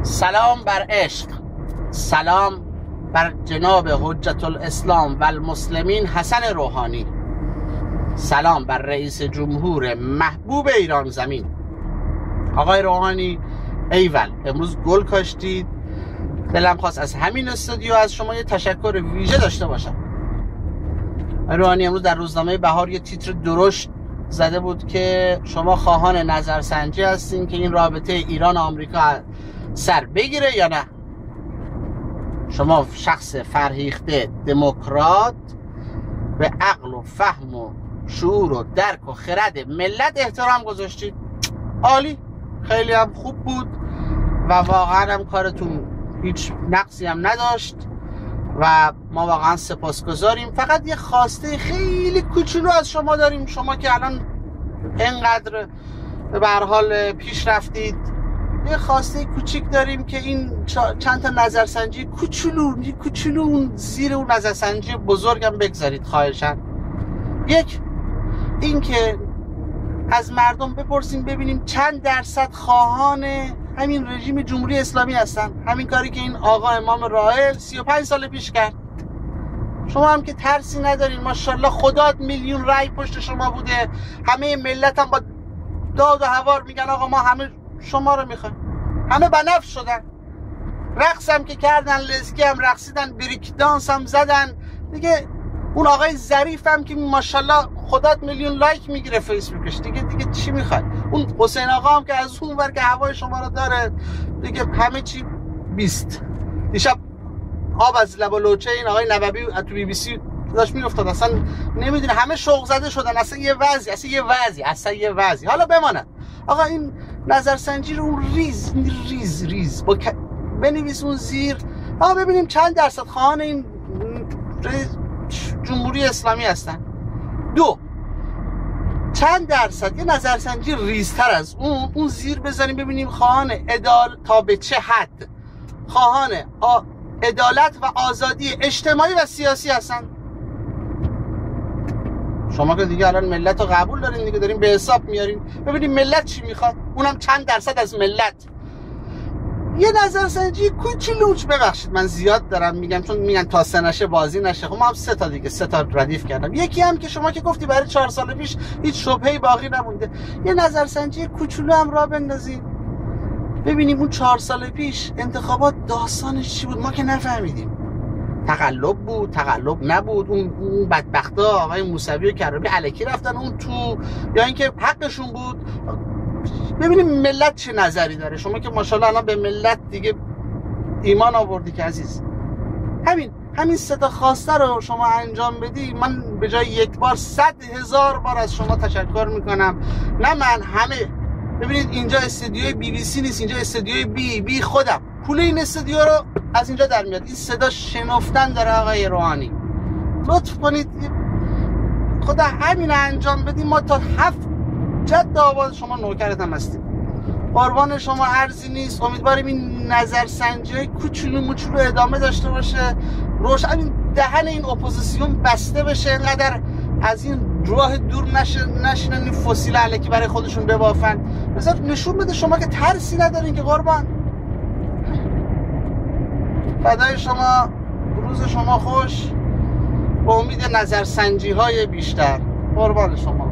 سلام بر عشق، سلام بر جناب حجت الاسلام و المسلمین حسن روحانی، سلام بر رئیس جمهور محبوب ایران زمین آقای روحانی. ایول، امروز گل کاشتید. دلم خواست از همین استودیو از شما یه تشکر ویژه داشته باشم. آقای روحانی امروز در روزنامه بهار یه تیتر درشت زده بود که شما خواهان نظرسنجی هستین که این رابطه ایران و آمریکا سر بگیره یا نه. شما شخص فرهیخته دموکرات به عقل و فهم و شعور و درک و خرد ملت احترام گذاشتید. عالی، خیلی هم خوب بود و واقعا هم کارتون هیچ نقصی هم نداشت و ما واقعا سپاسگزاریم. فقط یه خواسته خیلی کوچولو از شما داریم، شما که الان اینقدر به هر حال پیش رفتید، یه خواسته کوچیک داریم که این چند تا نظرسنجی کوچولو اون زیر اون نظرسنجی بزرگم بگذارید خواهشاً. یک، این که از مردم بپرسیم ببینیم چند درصد خواهان همین رژیم جمهوری اسلامی هستن، همین کاری که این آقا امام راحل 35 سال پیش کرد. شما هم که ترسی ندارین، ماشاءالله خدات میلیون رای پشت شما بوده، همه ملت هم با داد و هوار میگن آقا ما همه شما رو میخوایم، همه بنفش شدن، رقص هم که کردن، لزگی هم رقصیدن، بریک دانس هم زدن دیگه. اون آقای ظریف هم که ماشاءالله خدات میلیون لایک میگیره فیسبوکش، دیگه چی میخواد؟ اون حسین آقا هم که از اون ور که هوای شما رو داره دیگه، همه چی بیست. دیشب آب از لب و لوچه این آقای نوبی تو بی بی سی داشت میافتاد، اصلا نمیدونه، همه شوق زده شدن، اصلا یه وضعی. حالا بماند آقا این نظرسنجی رو اون ریز با بنویس اون زیر، آقا ببینیم چند درصد خواهان این جمهوری اسلامی هستن. دو، چند درصد، یه نظرسنجی ریزتر از اون زیر بذاریم ببینیم خواهان تا به چه حد خواهان عدالت و آزادی اجتماعی و سیاسی هستن. شما که دیگه الان ملت رو قبول دارین دیگه، دارین به حساب میارین ببینیم ملت چی میخواد، اونم چند درصد از ملت. یه نظرسنجی کوچولوچ، ببخشید من زیاد دارم میگم چون میگن تا سه نشه بازی نشه، خب ما هم سه تا ردیف کردم. یکی هم که شما که گفتی برای 4 سال پیش هیچ شبهه‌ای باقی نمونده، یه نظرسنجی کوچولو هم راه بندازید ببینیم اون 4 سال پیش انتخابات داستانش چی بود. ما که نفهمیدیم، تقلب بود، تقلب نبود، اون بدبختا آقای موسوی و کرابی الکی رفتن اون تو، یا اینکه حقشون بود. ببینیم ملت چه نظری داره. شما که ماشاءالله الان به ملت دیگه ایمان آوردی که عزیز. همین 3 تا خواسته رو شما انجام بدی، من به جای یک بار 100,000 بار از شما تشکر میکنم. نه من، همه. ببینید اینجا استودیوی بی بی سی نیست، اینجا استودیوی بی خودم پول این استودیو رو از اینجا در میاد. این صدا شنفتن داره آقای روحانی. لطف کنید خدا همین انجام بدیم، ما تا 7 جد آواز شما نوکرت هم هستیم، قربان شما ارزی نیست. امیدواریم این نظرسنجی کوچولو ادامه داشته باشه، روشن دهن این اپوزیسیون بسته بشه، اینقدر از این راه دور نشینن این فسیل الکی برای خودشون ببافن. مثلا نشون بده شما که ترسی ندارین که قربان. فدای شما، روز شما خوش، با امید نظرسنجی های بیشتر. قربان شما.